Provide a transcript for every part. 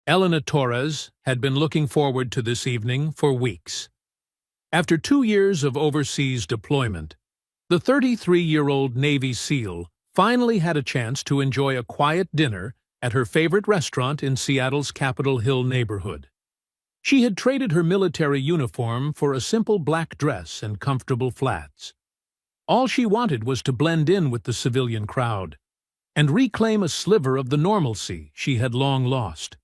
Elena Torres had been looking forward to this evening for weeks. After 2 years of overseas deployment, the 33-year-old Navy SEAL finally had a chance to enjoy a quiet dinner at her favorite restaurant in Seattle's Capitol Hill neighborhood. She had traded her military uniform for a simple black dress and comfortable flats. All she wanted was to blend in with the civilian crowd and reclaim a sliver of the normalcy she had long lost.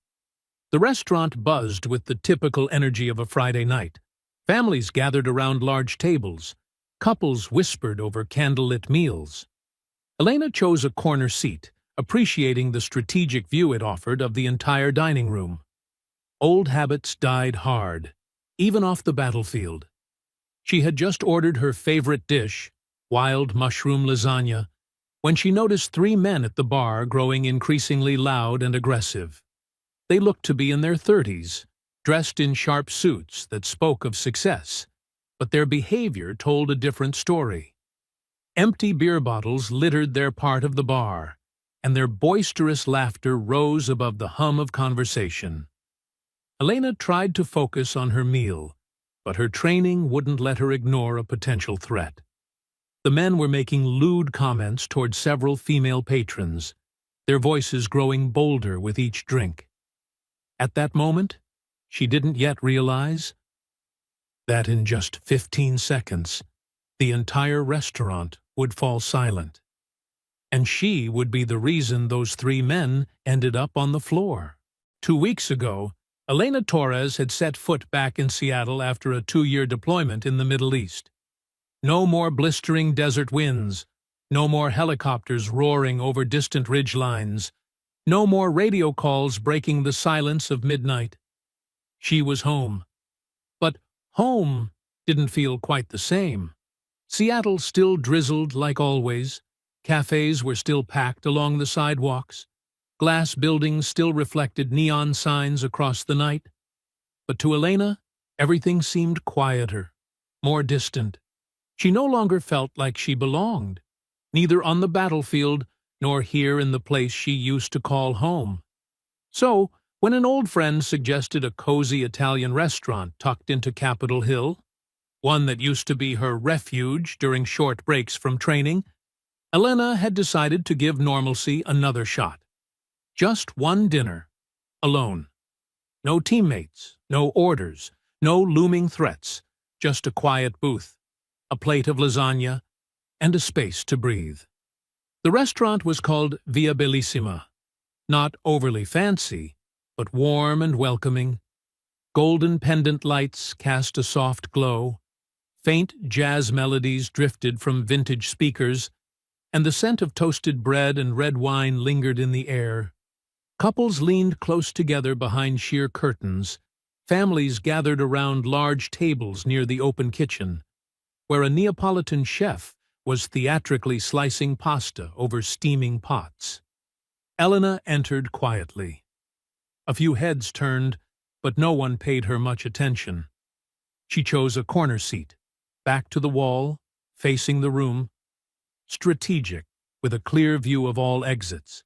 The restaurant buzzed with the typical energy of a Friday night. Families gathered around large tables. Couples whispered over candlelit meals. Elena chose a corner seat, appreciating the strategic view it offered of the entire dining room. Old habits died hard, even off the battlefield. She had just ordered her favorite dish, wild mushroom lasagna, when she noticed 3 men at the bar growing increasingly loud and aggressive. They looked to be in their 30s, dressed in sharp suits that spoke of success, but their behavior told a different story. Empty beer bottles littered their part of the bar, and their boisterous laughter rose above the hum of conversation. Elena tried to focus on her meal, but her training wouldn't let her ignore a potential threat. The men were making lewd comments toward several female patrons, their voices growing bolder with each drink. At that moment, she didn't yet realize that in just 15 seconds, the entire restaurant would fall silent, and she would be the reason those 3 men ended up on the floor. 2 weeks ago, Elena Torres had set foot back in Seattle after a 2-year deployment in the Middle East. No more blistering desert winds, no more helicopters roaring over distant ridge lines, no more radio calls breaking the silence of midnight. She was home. But home didn't feel quite the same. Seattle still drizzled like always. Cafes were still packed along the sidewalks. Glass buildings still reflected neon signs across the night. But to Elena, everything seemed quieter, more distant. She no longer felt like she belonged, neither on the battlefield nor here in the place she used to call home. So, when an old friend suggested a cozy Italian restaurant tucked into Capitol Hill, one that used to be her refuge during short breaks from training, Elena had decided to give normalcy another shot. Just one dinner, alone. No teammates, no orders, no looming threats, just a quiet booth, a plate of lasagna, and a space to breathe. The restaurant was called Via Bellissima, not overly fancy, but warm and welcoming. Golden pendant lights cast a soft glow, faint jazz melodies drifted from vintage speakers, and the scent of toasted bread and red wine lingered in the air. Couples leaned close together behind sheer curtains. Families gathered around large tables near the open kitchen, where a Neapolitan chef was theatrically slicing pasta over steaming pots. Elena entered quietly. A few heads turned, but no one paid her much attention. She chose a corner seat, back to the wall, facing the room, strategic, with a clear view of all exits,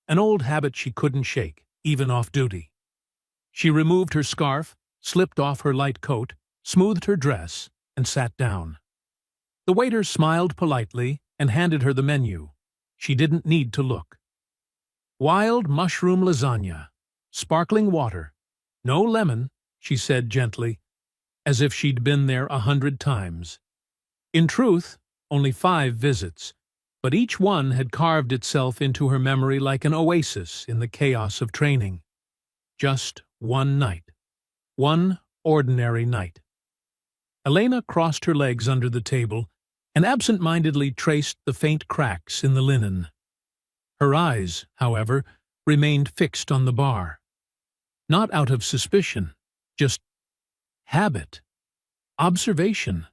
an old habit she couldn't shake, even off duty. She removed her scarf, slipped off her light coat, smoothed her dress, and sat down. The waiter smiled politely and handed her the menu. She didn't need to look. Wild mushroom lasagna, sparkling water, no lemon, she said gently, as if she'd been there 100 times. In truth, only 5 visits, but each one had carved itself into her memory like an oasis in the chaos of training. Just one night. One ordinary night. Elena crossed her legs under the table and absent-mindedly traced the faint cracks in the linen. Her eyes, however, remained fixed on the bar. Not out of suspicion, just habit, observation.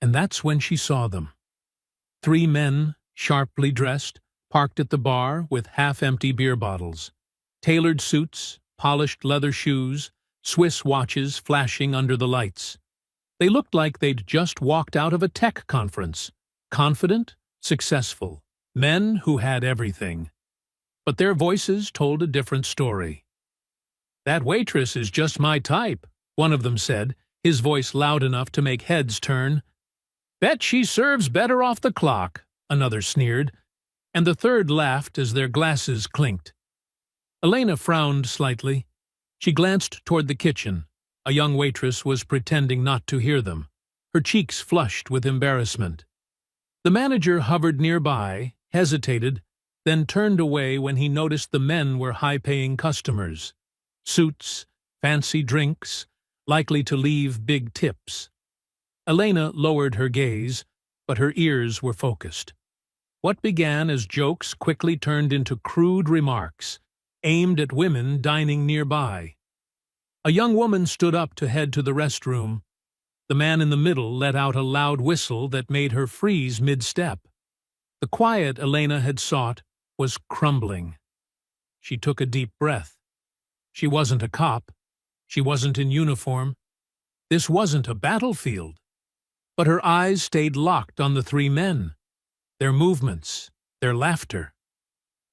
And that's when she saw them. 3 men, sharply dressed, parked at the bar with half-empty beer bottles. Tailored suits, polished leather shoes, Swiss watches flashing under the lights. They looked like they'd just walked out of a tech conference. Confident, successful, men who had everything. But their voices told a different story. "That waitress is just my type," one of them said, his voice loud enough to make heads turn. "Bet she serves better off the clock," another sneered, and the third laughed as their glasses clinked. Elena frowned slightly. She glanced toward the kitchen. A young waitress was pretending not to hear them, her cheeks flushed with embarrassment. The manager hovered nearby, hesitated, then turned away when he noticed the men were high-paying customers. Suits, fancy drinks, likely to leave big tips. Elena lowered her gaze, but her ears were focused. What began as jokes quickly turned into crude remarks, aimed at women dining nearby. A young woman stood up to head to the restroom. The man in the middle let out a loud whistle that made her freeze mid-step. The quiet Elena had sought was crumbling. She took a deep breath. She wasn't a cop. She wasn't in uniform. This wasn't a battlefield. But her eyes stayed locked on the three men, their movements, their laughter.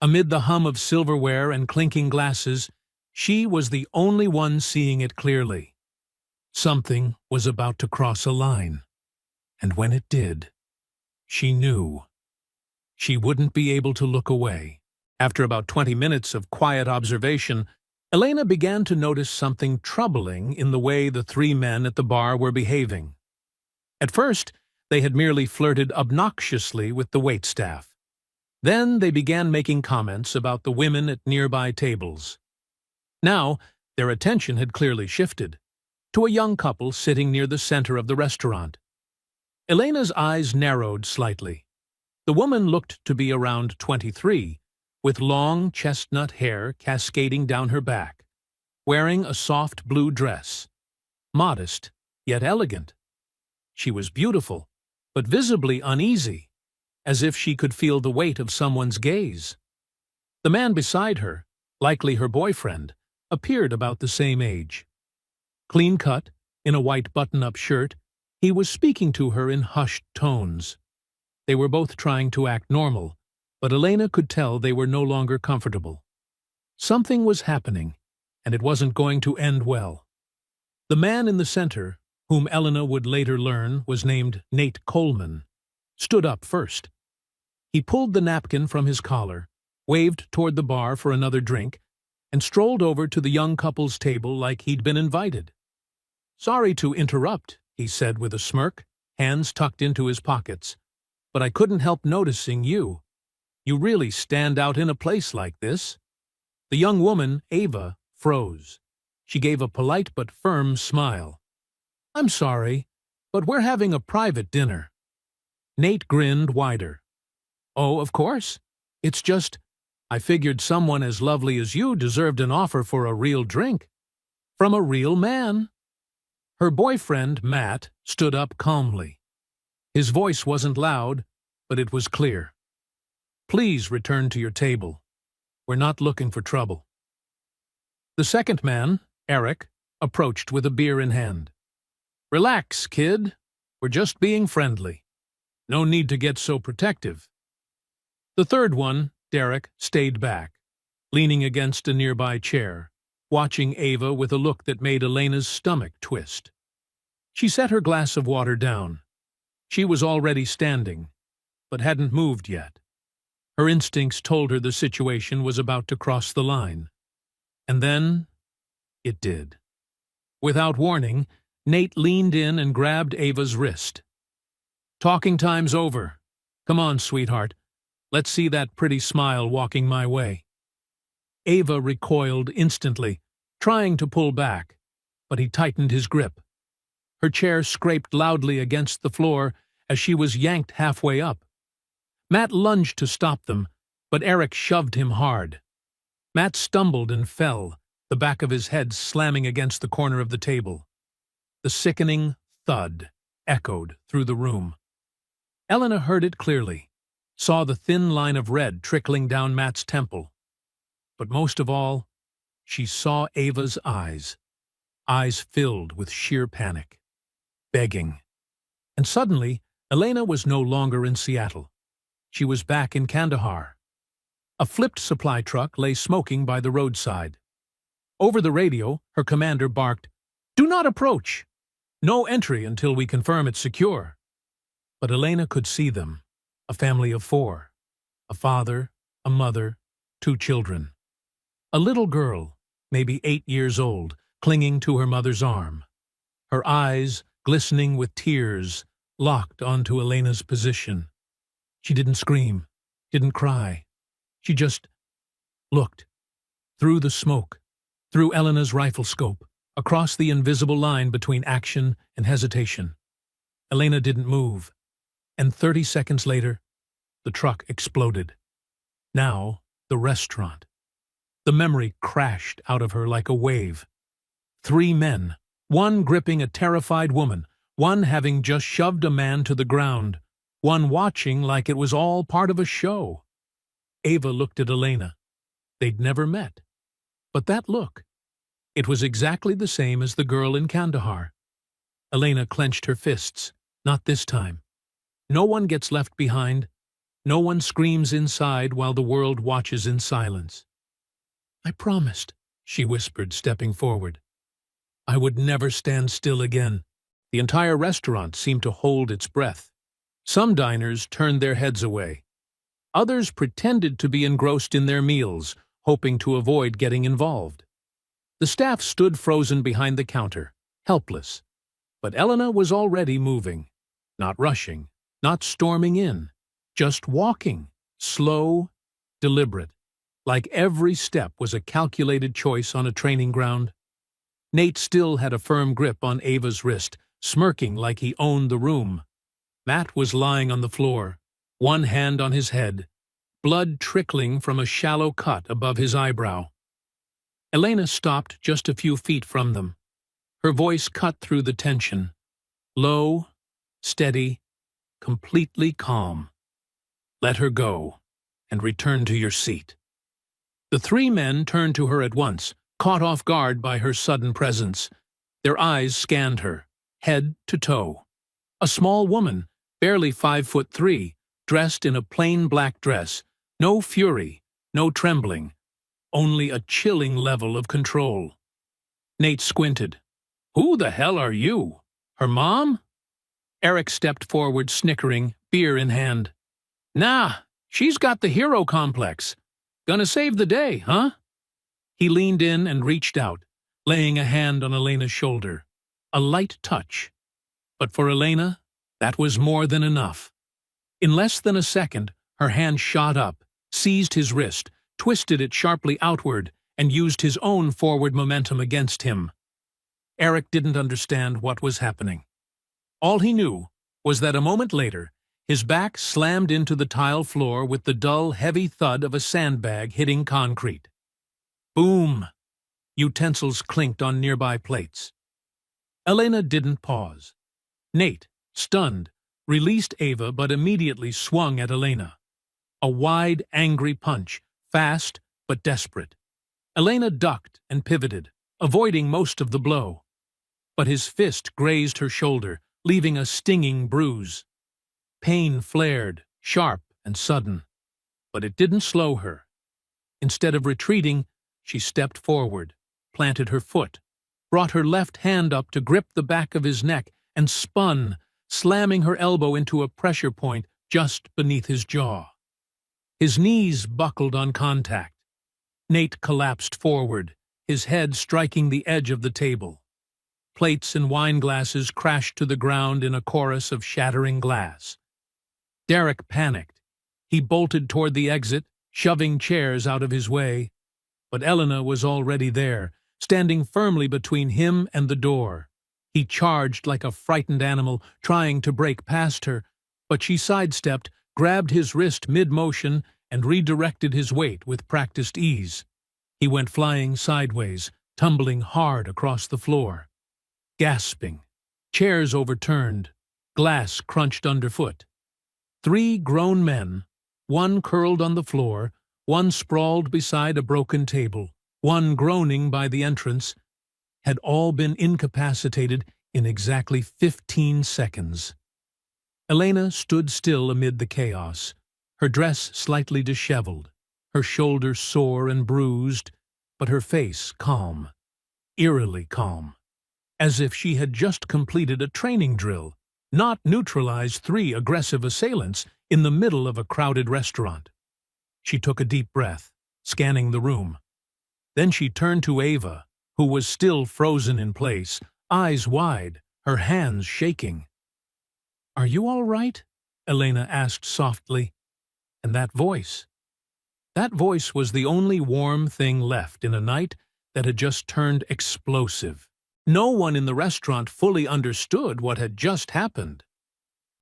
Amid the hum of silverware and clinking glasses, she was the only one seeing it clearly. Something was about to cross a line, and when it did, she knew. She wouldn't be able to look away. After about 20 minutes of quiet observation, Elena began to notice something troubling in the way the three men at the bar were behaving. At first, they had merely flirted obnoxiously with the waitstaff. Then they began making comments about the women at nearby tables. Now, their attention had clearly shifted to a young couple sitting near the center of the restaurant. Elena's eyes narrowed slightly. The woman looked to be around 23, with long chestnut hair cascading down her back, wearing a soft blue dress, modest yet elegant. She was beautiful, but visibly uneasy, as if she could feel the weight of someone's gaze. The man beside her, likely her boyfriend, appeared about the same age. Clean-cut, in a white button-up shirt, he was speaking to her in hushed tones. They were both trying to act normal, but Elena could tell they were no longer comfortable. Something was happening, and it wasn't going to end well. The man in the center, whom Elena would later learn was named Nate Coleman, stood up first. He pulled the napkin from his collar, waved toward the bar for another drink, and strolled over to the young couple's table like he'd been invited. "Sorry to interrupt," he said with a smirk, hands tucked into his pockets, "but I couldn't help noticing you. You really stand out in a place like this." The young woman, Ava, froze. She gave a polite but firm smile. "I'm sorry, but we're having a private dinner." Nate grinned wider. "Oh, of course. It's just, I figured someone as lovely as you deserved an offer for a real drink. From a real man." Her boyfriend, Matt, stood up calmly. His voice wasn't loud, but it was clear. "Please return to your table. We're not looking for trouble." The second man, Eric, approached with a beer in hand. "Relax, kid. We're just being friendly. No need to get so protective." The third one, Derek, stayed back, leaning against a nearby chair, watching Ava with a look that made Elena's stomach twist. She set her glass of water down. She was already standing, but hadn't moved yet. Her instincts told her the situation was about to cross the line. And then, it did. Without warning, Nate leaned in and grabbed Ava's wrist. "Talking time's over. Come on, sweetheart. Let's see that pretty smile walking my way." Ava recoiled instantly, trying to pull back, but he tightened his grip. Her chair scraped loudly against the floor as she was yanked halfway up. Matt lunged to stop them, but Eric shoved him hard. Matt stumbled and fell, the back of his head slamming against the corner of the table. The sickening thud echoed through the room. Elena heard it clearly, saw the thin line of red trickling down Matt's temple. But most of all, she saw Ava's eyes filled with sheer panic, begging. And suddenly, Elena was no longer in Seattle. She was back in Kandahar. A flipped supply truck lay smoking by the roadside. Over the radio, her commander barked, "Do not approach! No entry until we confirm it's secure." But Elena could see them, a family of 4, a father, a mother, 2 children. A little girl, maybe 8 years old, clinging to her mother's arm. Her eyes, glistening with tears, locked onto Elena's position. She didn't scream, didn't cry. She just looked. Through the smoke, through Elena's rifle scope, across the invisible line between action and hesitation. Elena didn't move, and 30 seconds later, the truck exploded. Now, the restaurant. The memory crashed out of her like a wave. 3 men, one gripping a terrified woman, one having just shoved a man to the ground, one watching like it was all part of a show. Ava looked at Elena. They'd never met. But that look, it was exactly the same as the girl in Kandahar. Elena clenched her fists. Not this time. No one gets left behind. No one screams inside while the world watches in silence. "I promised," she whispered, stepping forward. "I would never stand still again." The entire restaurant seemed to hold its breath. Some diners turned their heads away. Others pretended to be engrossed in their meals, hoping to avoid getting involved. The staff stood frozen behind the counter, helpless. But Elena was already moving. Not rushing, not storming in, just walking, slow, deliberate, like every step was a calculated choice on a training ground. Nate still had a firm grip on Ava's wrist, smirking like he owned the room. Matt was lying on the floor, one hand on his head, blood trickling from a shallow cut above his eyebrow. Elena stopped just a few feet from them. Her voice cut through the tension. Low, steady, completely calm. "Let her go, and return to your seat." The 3 men turned to her at once, caught off guard by her sudden presence. Their eyes scanned her, head to toe. A small woman, barely 5'3", dressed in a plain black dress. No fury, no trembling, only a chilling level of control. Nate squinted. "Who the hell are you? Her mom?" Eric stepped forward, snickering, beer in hand. "Nah, she's got the hero complex. Gonna save the day, huh?" He leaned in and reached out, laying a hand on Elena's shoulder. A light touch. But for Elena, that was more than enough. In less than a second, her hand shot up, seized his wrist, twisted it sharply outward, and used his own forward momentum against him. Eric didn't understand what was happening. All he knew was that a moment later, his back slammed into the tile floor with the dull, heavy thud of a sandbag hitting concrete. Boom! Utensils clinked on nearby plates. Elena didn't pause. Nate, stunned, released Ava but immediately swung at Elena. A wide, angry punch, fast but desperate. Elena ducked and pivoted, avoiding most of the blow. But his fist grazed her shoulder, leaving a stinging bruise. Pain flared, sharp and sudden. But it didn't slow her. Instead of retreating, she stepped forward, planted her foot, brought her left hand up to grip the back of his neck, and spun, slamming her elbow into a pressure point just beneath his jaw. His knees buckled on contact. Nate collapsed forward, his head striking the edge of the table. Plates and wine glasses crashed to the ground in a chorus of shattering glass. Derek panicked. He bolted toward the exit, shoving chairs out of his way. But Elena was already there, standing firmly between him and the door. He charged like a frightened animal, trying to break past her, but she sidestepped, grabbed his wrist mid-motion, and redirected his weight with practiced ease. He went flying sideways, tumbling hard across the floor. Gasping, chairs overturned, glass crunched underfoot. 3 grown men, one curled on the floor, one sprawled beside a broken table, one groaning by the entrance, had all been incapacitated in exactly 15 seconds. Elena stood still amid the chaos, her dress slightly disheveled, her shoulder sore and bruised, but her face calm, eerily calm, as if she had just completed a training drill, not neutralized 3 aggressive assailants in the middle of a crowded restaurant. She took a deep breath, scanning the room. Then she turned to Ava, who was still frozen in place, eyes wide, her hands shaking. "Are you all right?" Elena asked softly. And that voice was the only warm thing left in a night that had just turned explosive. No one in the restaurant fully understood what had just happened.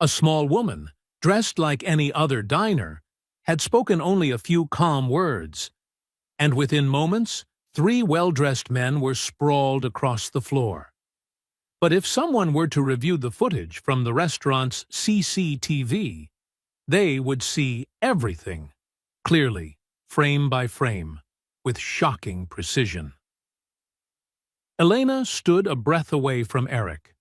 A small woman, dressed like any other diner, had spoken only a few calm words, and within moments, 3 well-dressed men were sprawled across the floor. But if someone were to review the footage from the restaurant's CCTV, they would see everything, clearly, frame by frame, with shocking precision. Elena stood a breath away from Eric.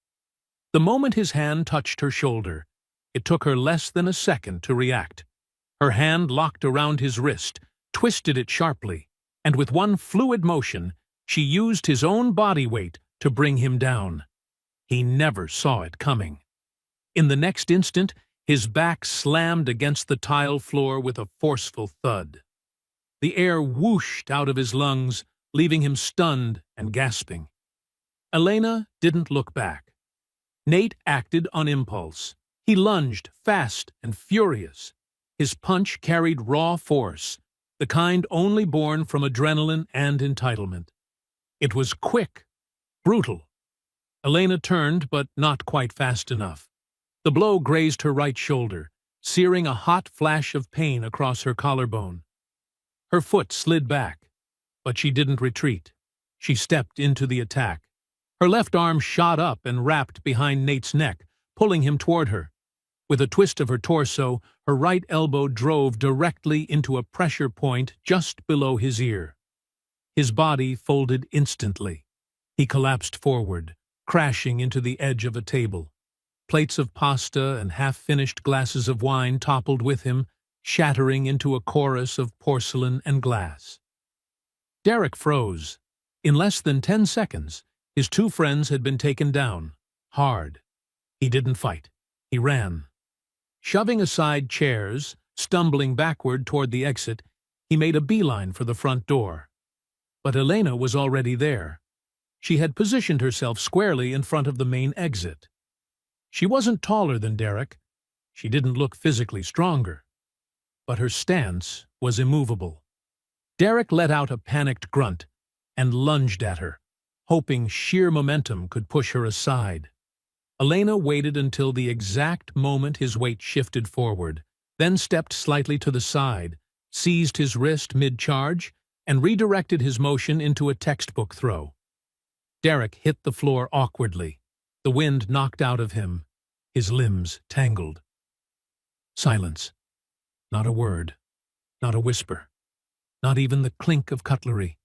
The moment his hand touched her shoulder, it took her less than a second to react. Her hand locked around his wrist, twisted it sharply, and with one fluid motion, she used his own body weight to bring him down. He never saw it coming. In the next instant, his back slammed against the tile floor with a forceful thud. The air whooshed out of his lungs, leaving him stunned and gasping. Elena didn't look back. Nate acted on impulse. He lunged, fast and furious. His punch carried raw force, the kind only born from adrenaline and entitlement. It was quick, brutal. Elena turned, but not quite fast enough. The blow grazed her right shoulder, searing a hot flash of pain across her collarbone. Her foot slid back, but she didn't retreat. She stepped into the attack. Her left arm shot up and wrapped behind Nate's neck, pulling him toward her. With a twist of her torso, her right elbow drove directly into a pressure point just below his ear. His body folded instantly. He collapsed forward, crashing into the edge of a table. Plates of pasta and half-finished glasses of wine toppled with him, shattering into a chorus of porcelain and glass. Derek froze. In less than 10 seconds, his 2 friends had been taken down, hard. He didn't fight. He ran. Shoving aside chairs, stumbling backward toward the exit, he made a beeline for the front door. But Elena was already there. She had positioned herself squarely in front of the main exit. She wasn't taller than Derek. She didn't look physically stronger. But her stance was immovable. Derek let out a panicked grunt and lunged at her, hoping sheer momentum could push her aside. Elena waited until the exact moment his weight shifted forward, then stepped slightly to the side, seized his wrist mid-charge, and redirected his motion into a textbook throw. Derek hit the floor awkwardly, the wind knocked out of him, his limbs tangled. Silence. Not a word, not a whisper, not even the clink of cutlery.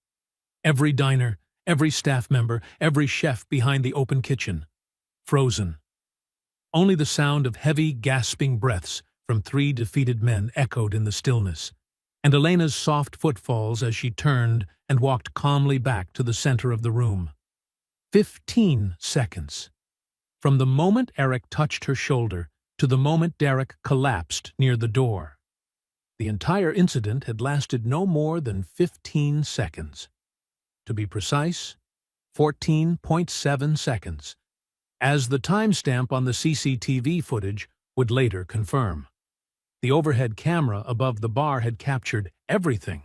Every diner, every staff member, every chef behind the open kitchen, frozen. Only the sound of heavy, gasping breaths from 3 defeated men echoed in the stillness, and Elena's soft footfalls as she turned and walked calmly back to the center of the room. 15 seconds. From the moment Eric touched her shoulder to the moment Derek collapsed near the door. The entire incident had lasted no more than 15 seconds. To be precise, 14.7 seconds, as the timestamp on the CCTV footage would later confirm. The overhead camera above the bar had captured everything.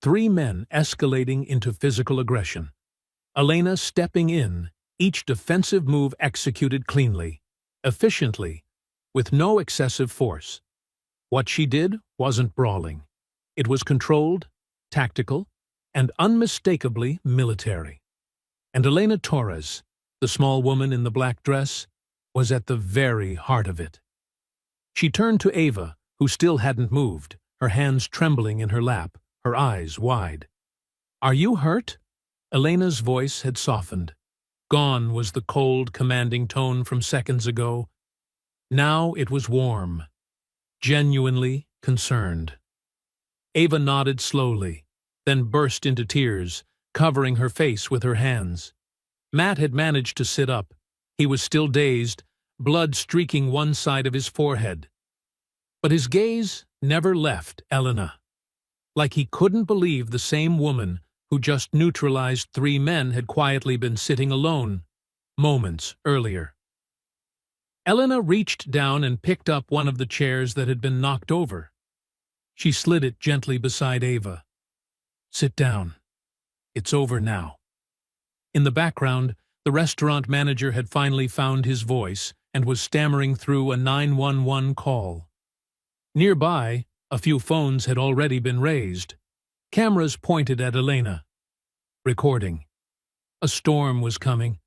3 men escalating into physical aggression. Elena stepping in, each defensive move executed cleanly, efficiently, with no excessive force. What she did wasn't brawling. It was controlled, tactical, and unmistakably military. And Elena Torres, the small woman in the black dress, was at the very heart of it. She turned to Ava, who still hadn't moved, her hands trembling in her lap, her eyes wide. "Are you hurt?" Elena's voice had softened. Gone was the cold, commanding tone from seconds ago. Now it was warm, genuinely concerned. Ava nodded slowly, then burst into tears, covering her face with her hands. Matt had managed to sit up. He was still dazed, blood streaking one side of his forehead. But his gaze never left Elena. Like he couldn't believe the same woman who just neutralized 3 men had quietly been sitting alone moments earlier. Elena reached down and picked up one of the chairs that had been knocked over. She slid it gently beside Ava. "Sit down. It's over now." In the background, the restaurant manager had finally found his voice and was stammering through a 911 call. Nearby, a few phones had already been raised. Cameras pointed at Elena. Recording. A storm was coming.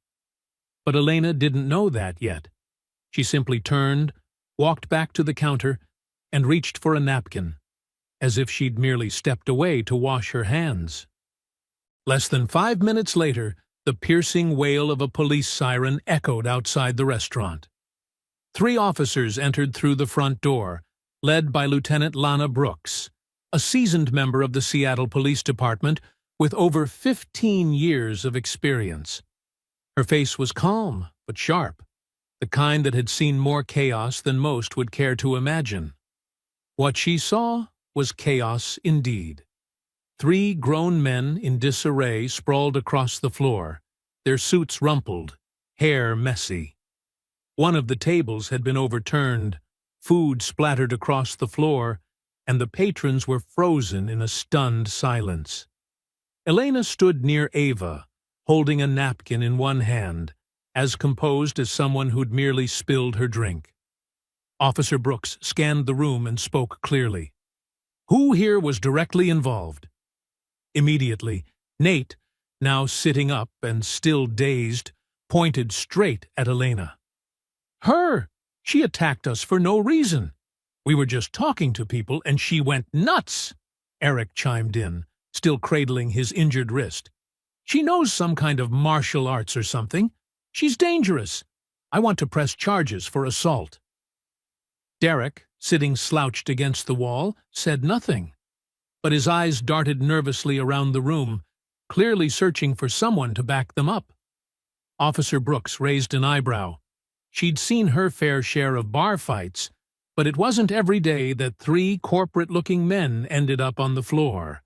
But Elena didn't know that yet. She simply turned, walked back to the counter, and reached for a napkin, as if she'd merely stepped away to wash her hands. Less than 5 minutes later, the piercing wail of a police siren echoed outside the restaurant. 3 officers entered through the front door, led by Lieutenant Lana Brooks, a seasoned member of the Seattle Police Department with over 15 years of experience. Her face was calm but sharp, the kind that had seen more chaos than most would care to imagine. What she saw was chaos indeed. 3 grown men in disarray sprawled across the floor, their suits rumpled, hair messy. One of the tables had been overturned, food splattered across the floor, and the patrons were frozen in a stunned silence. Elena stood near Ava, holding a napkin in one hand, as composed as someone who'd merely spilled her drink. Officer Brooks scanned the room and spoke clearly. Who here was directly involved? Immediately, Nate, now sitting up and still dazed, pointed straight at Elena. Her! She attacked us for no reason. We were just talking to people and she went nuts, Eric chimed in, still cradling his injured wrist. She knows some kind of martial arts or something. She's dangerous. I want to press charges for assault. Derek, sitting slouched against the wall, said nothing, but his eyes darted nervously around the room, clearly searching for someone to back them up. Officer Brooks raised an eyebrow. She'd seen her fair share of bar fights, but it wasn't every day that 3 corporate-looking men ended up on the floor,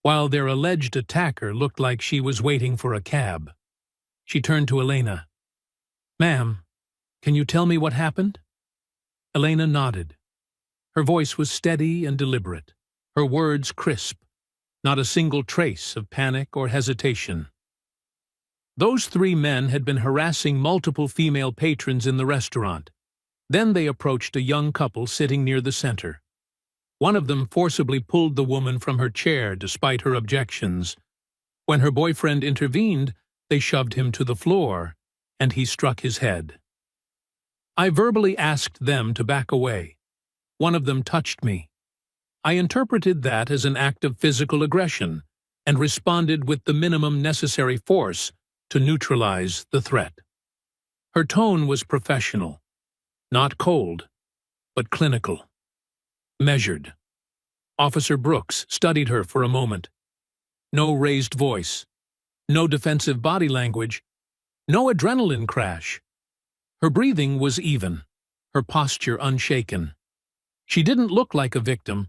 while their alleged attacker looked like she was waiting for a cab. She turned to Elena. Ma'am, can you tell me what happened? Elena nodded. Her voice was steady and deliberate, her words crisp, not a single trace of panic or hesitation. Those 3 men had been harassing multiple female patrons in the restaurant. Then they approached a young couple sitting near the center. One of them forcibly pulled the woman from her chair despite her objections. When her boyfriend intervened, they shoved him to the floor, and he struck his head. I verbally asked them to back away. One of them touched me. I interpreted that as an act of physical aggression and responded with the minimum necessary force to neutralize the threat. Her tone was professional, not cold, but clinical, measured. Officer Brooks studied her for a moment. No raised voice, no defensive body language, no adrenaline crash. Her breathing was even, her posture unshaken. She didn't look like a victim,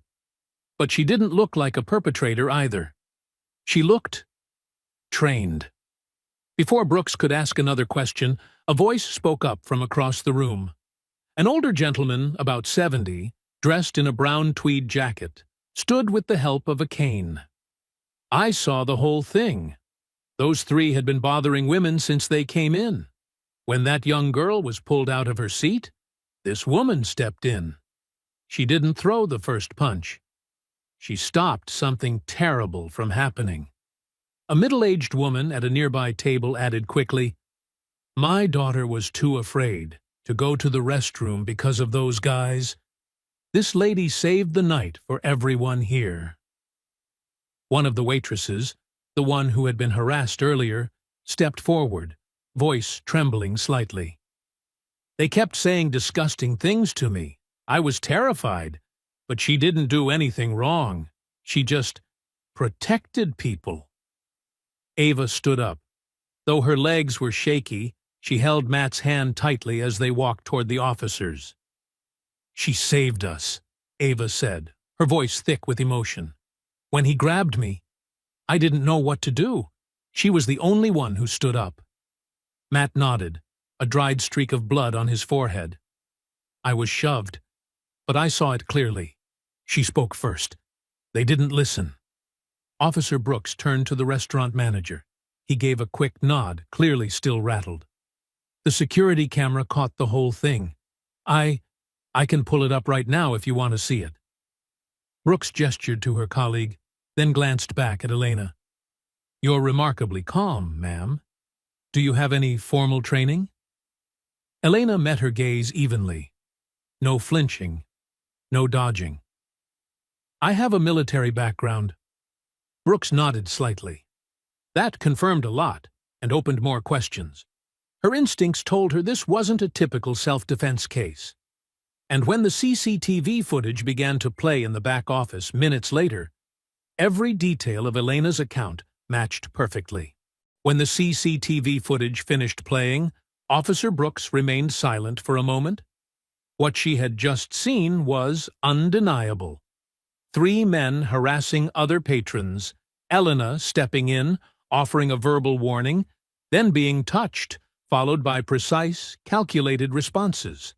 but she didn't look like a perpetrator either. She looked trained. Before Brooks could ask another question, a voice spoke up from across the room. An older gentleman, about 70, dressed in a brown tweed jacket, stood with the help of a cane. I saw the whole thing. Those 3 had been bothering women since they came in. When that young girl was pulled out of her seat, this woman stepped in. She didn't throw the first punch. She stopped something terrible from happening. A middle-aged woman at a nearby table added quickly, My daughter was too afraid to go to the restroom because of those guys. This lady saved the night for everyone here. One of the waitresses, the one who had been harassed earlier, stepped forward, voice trembling slightly. They kept saying disgusting things to me. I was terrified, but she didn't do anything wrong. She just Protected people. Ava stood up. Though her legs were shaky, she held Matt's hand tightly as they walked toward the officers. "She saved us," Ava said, her voice thick with emotion. "When he grabbed me, I didn't know what to do. She was the only one who stood up." Matt nodded, a dried streak of blood on his forehead. "I was shoved, but I saw it clearly. She spoke first. They didn't listen." Officer Brooks turned to the restaurant manager. He gave a quick nod, clearly still rattled. "The security camera caught the whole thing. I can pull it up right now if you want to see it." Brooks gestured to her colleague, then glanced back at Elena. "You're remarkably calm, ma'am. Do you have any formal training?" Elena met her gaze evenly. No flinching, no dodging. "I have a military background." Brooks nodded slightly. That confirmed a lot and opened more questions. Her instincts told her this wasn't a typical self-defense case. And when the CCTV footage began to play in the back office minutes later, every detail of Elena's account matched perfectly. When the CCTV footage finished playing, Officer Brooks remained silent for a moment. What she had just seen was undeniable. 3 men harassing other patrons, Elena stepping in, offering a verbal warning, then being touched, followed by precise, calculated responses.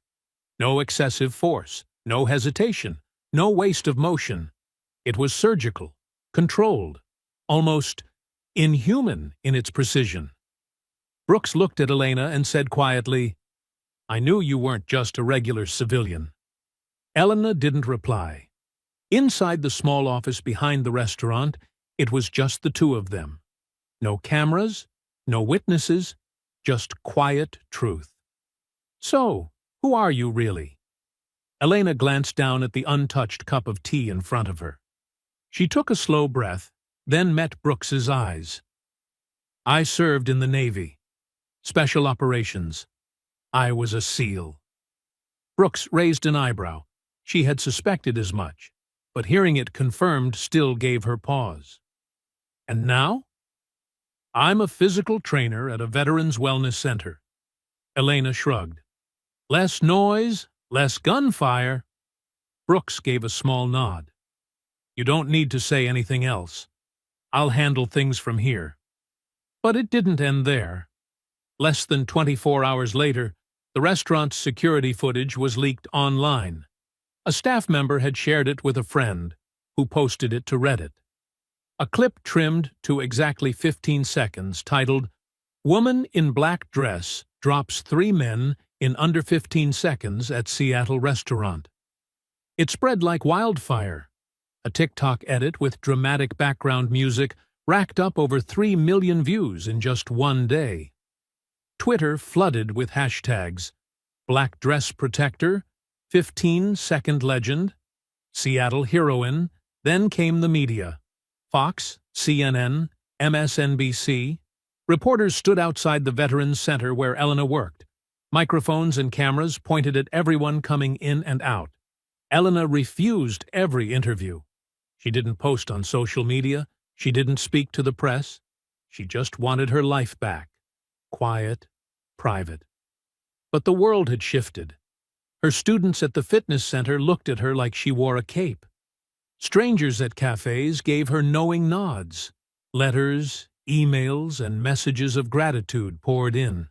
No excessive force, no hesitation, no waste of motion. It was surgical, controlled, almost inhuman in its precision. Brooks looked at Elena and said quietly, "I knew you weren't just a regular civilian." Elena didn't reply. Inside the small office behind the restaurant, it was just the two of them. No cameras, no witnesses, just quiet truth. "So, who are you really?" Elena glanced down at the untouched cup of tea in front of her. She took a slow breath, then met Brooks's eyes. "I served in the Navy. Special Operations. I was a SEAL." Brooks raised an eyebrow. She had suspected as much, but hearing it confirmed still gave her pause. "And now?" "I'm a physical trainer at a veterans wellness center." Elena shrugged. "Less noise, less gunfire." Brooks gave a small nod. "You don't need to say anything else. I'll handle things from here." But it didn't end there. Less than 24 hours later, the restaurant's security footage was leaked online. A staff member had shared it with a friend, who posted it to Reddit. A clip trimmed to exactly 15 seconds titled, "Woman in Black Dress Drops 3 Men in Under 15 Seconds at Seattle Restaurant." It spread like wildfire. A TikTok edit with dramatic background music racked up over 3 million views in just one day. Twitter flooded with hashtags Black Dress Protector, 15-second legend, Seattle heroine, then came the media. Fox, CNN, MSNBC. Reporters stood outside the Veterans Center where Elena worked. Microphones and cameras pointed at everyone coming in and out. Elena refused every interview. She didn't post on social media. She didn't speak to the press. She just wanted her life back. Quiet, private. But the world had shifted. Her students at the fitness center looked at her like she wore a cape. Strangers at cafes gave her knowing nods. Letters, emails, and messages of gratitude poured in.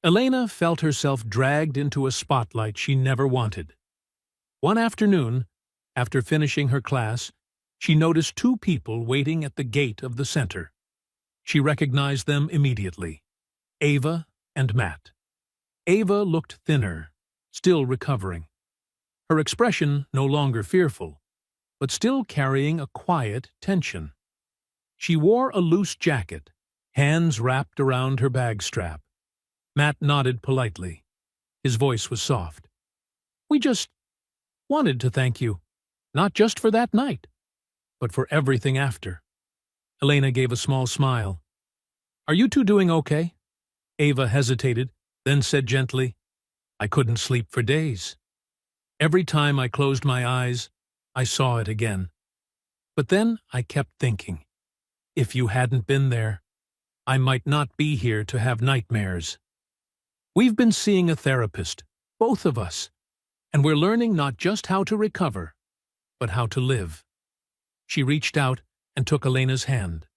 Elena felt herself dragged into a spotlight she never wanted. One afternoon, after finishing her class, she noticed 2 people waiting at the gate of the center. She recognized them immediately: Ava and Matt. Ava looked thinner, still recovering. Her expression no longer fearful, but still carrying a quiet tension. She wore a loose jacket, hands wrapped around her bag strap. Matt nodded politely. His voice was soft. "We just wanted to thank you, not just for that night, but for everything after." Elena gave a small smile. "Are you two doing okay?" Ava hesitated, then said gently, "I couldn't sleep for days. Every time I closed my eyes, I saw it again. But then I kept thinking, if you hadn't been there, I might not be here to have nightmares. We've been seeing a therapist, both of us, and we're learning not just how to recover, but how to live. She reached out and took Elena's hand.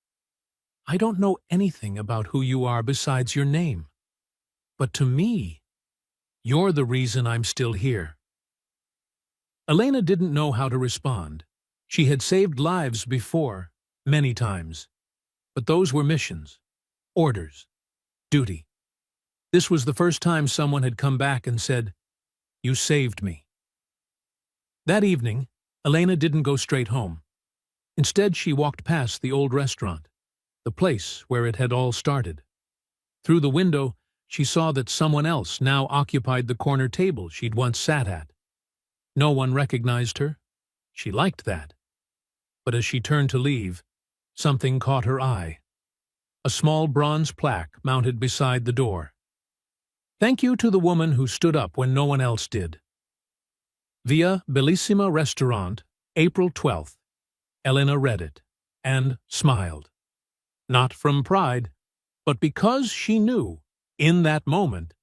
I don't know anything about who you are besides your name, but to me, you're the reason I'm still here. Elena didn't know how to respond. She had saved lives before, many times, but those were missions, orders, duty. This was the first time someone had come back and said, "You saved me." That evening, Elena didn't go straight home. Instead, she walked past the old restaurant, the place where it had all started. Through the window, she saw that someone else now occupied the corner table she'd once sat at. No one recognized her. She liked that. But as she turned to leave, something caught her eye. A small bronze plaque mounted beside the door. Thank you to the woman who stood up when no one else did. Via Bellissima Restaurant, April 12th. Elena read it and smiled. Not from pride, but because she knew, in that moment,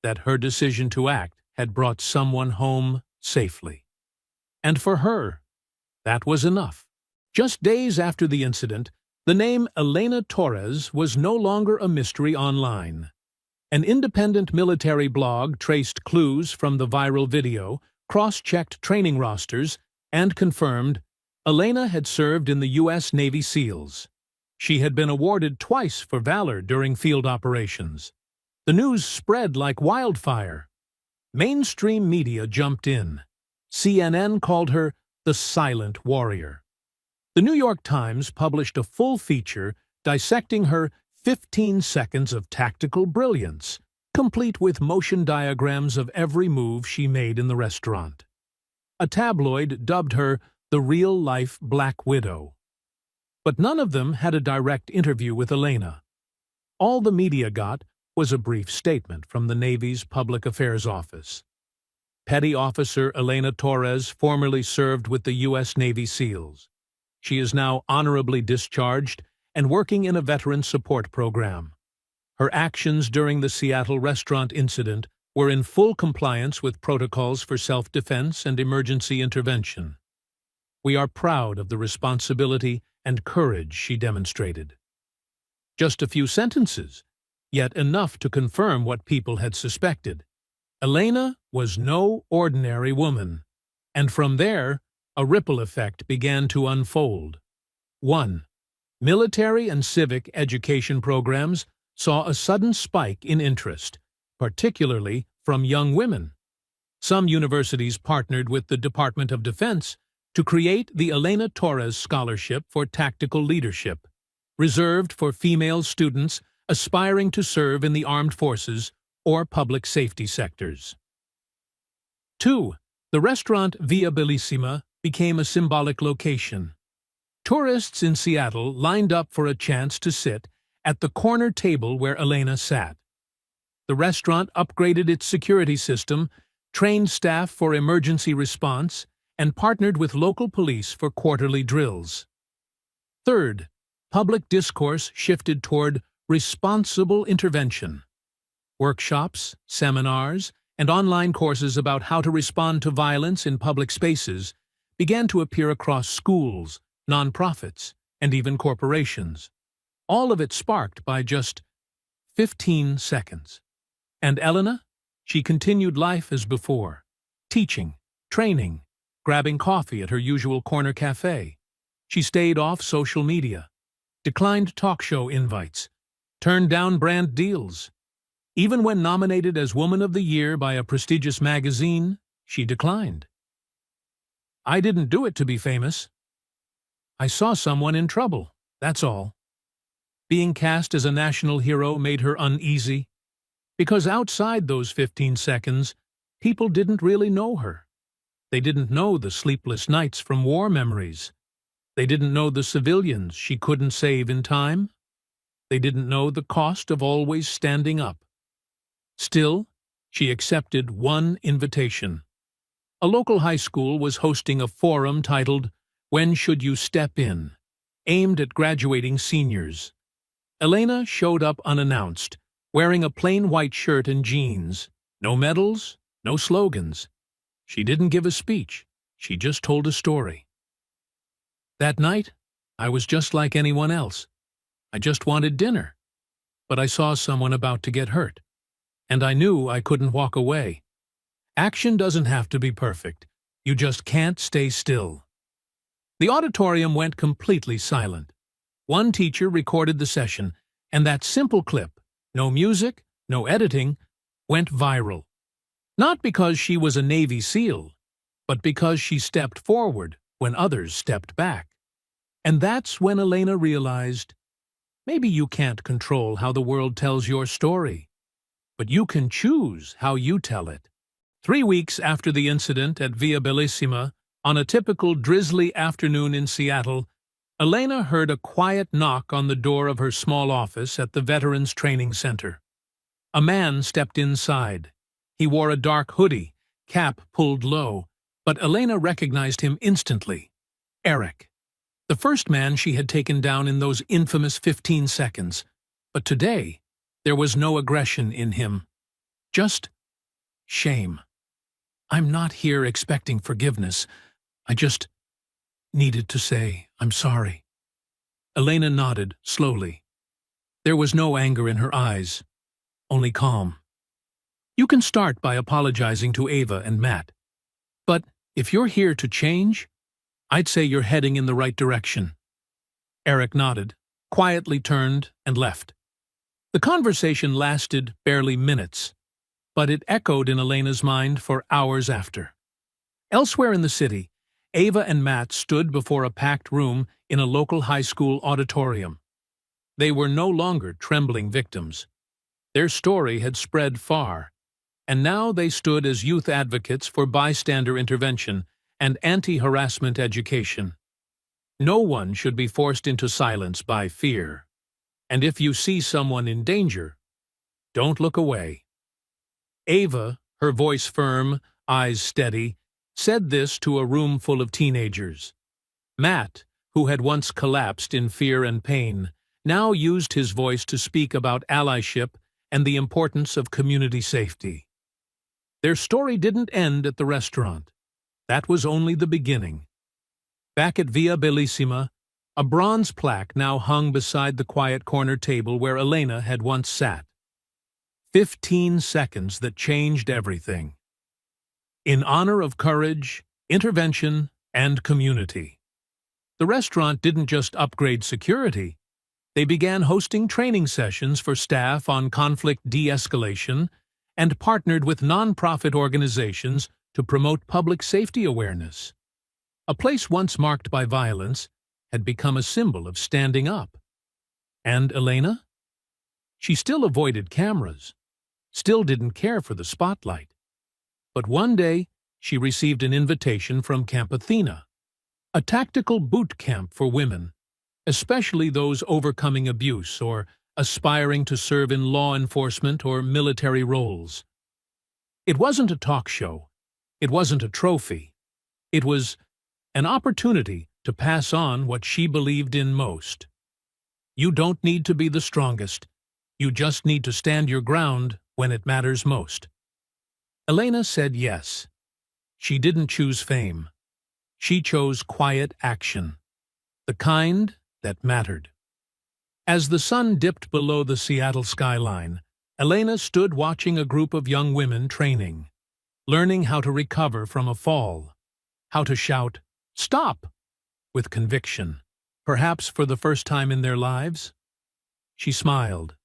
that her decision to act had brought someone home safely. And for her, that was enough. Just days after the incident, the name Elena Torres was no longer a mystery online. An independent military blog traced clues from the viral video, cross-checked training rosters, and confirmed Elena had served in the U.S. Navy SEALs. She had been awarded twice for valor during field operations. The news spread like wildfire. Mainstream media jumped in. CNN called her the Silent Warrior. The New York Times published a full feature dissecting her 15 seconds of tactical brilliance, complete with motion diagrams of every move she made in the restaurant. A tabloid dubbed her the real-life Black Widow. But none of them had a direct interview with Elena. All the media got was a brief statement from the Navy's Public Affairs Office. Petty Officer Elena Torres formerly served with the U.S. Navy SEALs. She is now honorably discharged and working in a veteran support program. Her actions during the Seattle restaurant incident were in full compliance with protocols for self-defense and emergency intervention. We are proud of the responsibility and courage she demonstrated. Just a few sentences, yet enough to confirm what people had suspected. Elena was no ordinary woman, and from there, a ripple effect began to unfold. 1. Military and civic education programs saw a sudden spike in interest, particularly from young women. Some universities partnered with the Department of Defense to create the Elena Torres Scholarship for Tactical Leadership, reserved for female students aspiring to serve in the armed forces or public safety sectors. 2. The restaurant Via Bellissima became a symbolic location. Tourists in Seattle lined up for a chance to sit at the corner table where Elena sat. The restaurant upgraded its security system, trained staff for emergency response, and partnered with local police for quarterly drills. 3. Public discourse shifted toward responsible intervention. Workshops, seminars, and online courses about how to respond to violence in public spaces began to appear across schools, nonprofits, and even corporations. All of it sparked by just 15 seconds. And Elena? She continued life as before, teaching, training, grabbing coffee at her usual corner cafe. She stayed off social media, declined talk show invites, turned down brand deals. Even when nominated as Woman of the Year by a prestigious magazine, she declined. I didn't do it to be famous. I saw someone in trouble, that's all. Being cast as a national hero made her uneasy, because outside those 15 seconds, people didn't really know her. They didn't know the sleepless nights from war memories. They didn't know the civilians she couldn't save in time. They didn't know the cost of always standing up. Still, she accepted one invitation. A local high school was hosting a forum titled When Should You Step In?, aimed at graduating seniors. Elena showed up unannounced, wearing a plain white shirt and jeans. No medals, no slogans. She didn't give a speech, she just told a story. That night, I was just like anyone else. I just wanted dinner. But I saw someone about to get hurt, and I knew I couldn't walk away. Action doesn't have to be perfect. You just can't stay still. The auditorium went completely silent. One teacher recorded the session, and that simple clip, no music, no editing, went viral. Not because she was a Navy SEAL, but because she stepped forward when others stepped back. And that's when Elena realized, maybe you can't control how the world tells your story, but you can choose how you tell it. 3 weeks after the incident at Via Bellissima, on a typical drizzly afternoon in Seattle, Elena heard a quiet knock on the door of her small office at the Veterans Training Center. A man stepped inside. He wore a dark hoodie, cap pulled low, but Elena recognized him instantly. Eric. The first man she had taken down in those infamous 15 seconds. But today, there was no aggression in him. Just shame. I'm not here expecting forgiveness. I just needed to say, I'm sorry. Elena nodded slowly. There was no anger in her eyes, only calm. You can start by apologizing to Ava and Matt. But if you're here to change, I'd say you're heading in the right direction. Eric nodded, quietly turned, and left. The conversation lasted barely minutes, but it echoed in Elena's mind for hours after. Elsewhere in the city, Ava and Matt stood before a packed room in a local high school auditorium. They were no longer trembling victims. Their story had spread far, and now they stood as youth advocates for bystander intervention and anti-harassment education. No one should be forced into silence by fear. And if you see someone in danger, don't look away. Ava, her voice firm, eyes steady, said this to a room full of teenagers. Matt, who had once collapsed in fear and pain, now used his voice to speak about allyship and the importance of community safety. Their story didn't end at the restaurant. That was only the beginning. Back at Via Bellissima, a bronze plaque now hung beside the quiet corner table where Elena had once sat. 15 seconds that changed everything. In honor of courage, intervention, and community. The restaurant didn't just upgrade security. They began hosting training sessions for staff on conflict de-escalation and partnered with nonprofit organizations to promote public safety awareness. A place once marked by violence had become a symbol of standing up. And Elena? She still avoided cameras, still didn't care for the spotlight. But one day, she received an invitation from Camp Athena, a tactical boot camp for women, especially those overcoming abuse or aspiring to serve in law enforcement or military roles. It wasn't a talk show. It wasn't a trophy. It was an opportunity to pass on what she believed in most. You don't need to be the strongest. You just need to stand your ground when it matters most. Elena said yes. She didn't choose fame. She chose quiet action, the kind that mattered. As the sun dipped below the Seattle skyline, Elena stood watching a group of young women training, learning how to recover from a fall, how to shout, "Stop!" with conviction, perhaps for the first time in their lives. She smiled.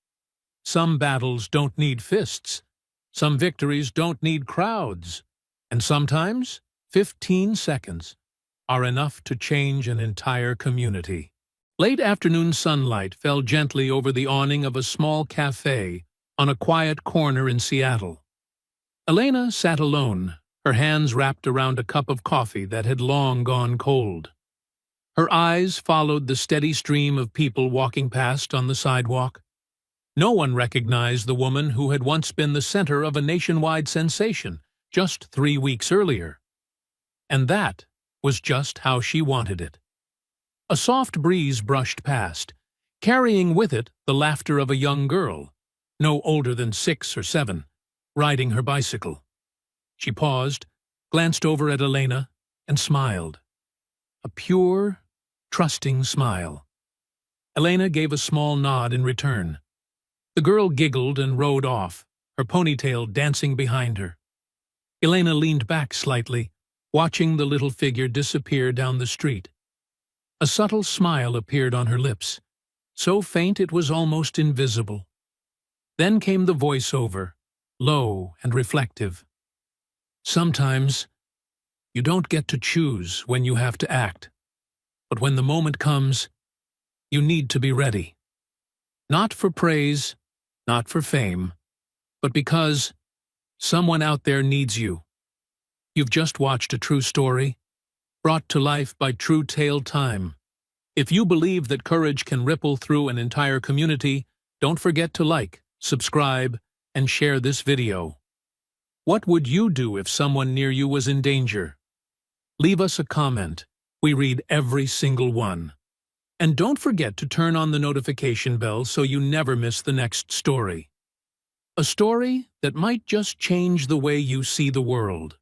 Some battles don't need fists. Some victories don't need crowds. And sometimes, 15 seconds are enough to change an entire community. Late afternoon sunlight fell gently over the awning of a small cafe on a quiet corner in Seattle. Elena sat alone, her hands wrapped around a cup of coffee that had long gone cold. Her eyes followed the steady stream of people walking past on the sidewalk. No one recognized the woman who had once been the center of a nationwide sensation just 3 weeks earlier. And that was just how she wanted it. A soft breeze brushed past, carrying with it the laughter of a young girl, no older than 6 or 7, riding her bicycle. She paused, glanced over at Elena, and smiled. A pure, trusting smile. Elena gave a small nod in return. The girl giggled and rode off, her ponytail dancing behind her. Elena leaned back slightly, watching the little figure disappear down the street. A subtle smile appeared on her lips, so faint it was almost invisible. Then came the voiceover, low and reflective. Sometimes, you don't get to choose when you have to act, but when the moment comes, you need to be ready. Not for praise, not for fame, but because someone out there needs you. You've just watched a true story, brought to life by True Tale Time. If you believe that courage can ripple through an entire community, don't forget to like, subscribe, and share this video. What would you do if someone near you was in danger? Leave us a comment. We read every single one. And don't forget to turn on the notification bell so you never miss the next story. A story that might just change the way you see the world.